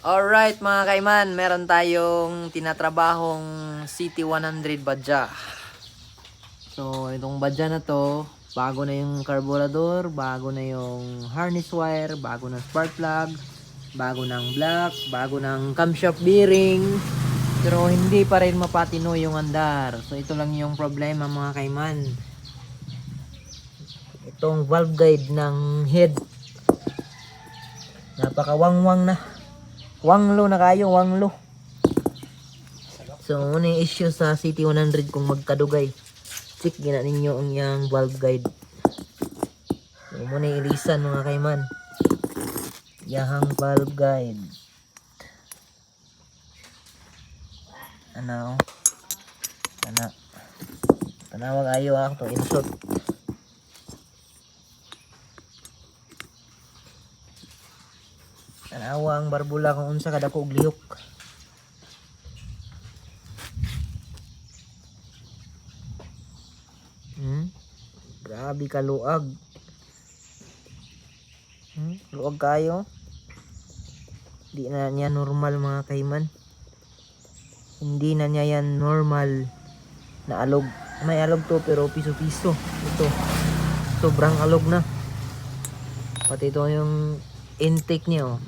Alright mga kaiman, meron tayong tinatrabahong CT100 badya. So itong badya na to, bago na yung carburetor, bago na yung harness wire, bago na spark plug, bago ng block, bago ng camshaft bearing. Pero hindi pa rin mapatino yung andar. So ito lang yung problema mga kaiman. Itong valve guide ng head, napakawangwang na. Wanglo na kayo, wanglo. So, muna yung issue sa CT100 kung magkadugay. Check gina ninyo ang yung valve guide. So, muna yung ilisan mga kaiman. Yahang valve guide. Ano? Tanawag ayo ako to insert. Tanawa ang barbula kung unsa kada ko og lihok. Grabe ka luag. Luag kayo. Di na niya normal mga kaiman. Hindi na niya yan normal na alog. May alog to pero piso-piso. Ito. Sobrang alog na. Pati ito yung intake niya oh.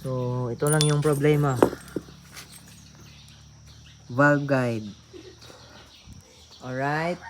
So, ito lang yung problema. Valve guide. Alright.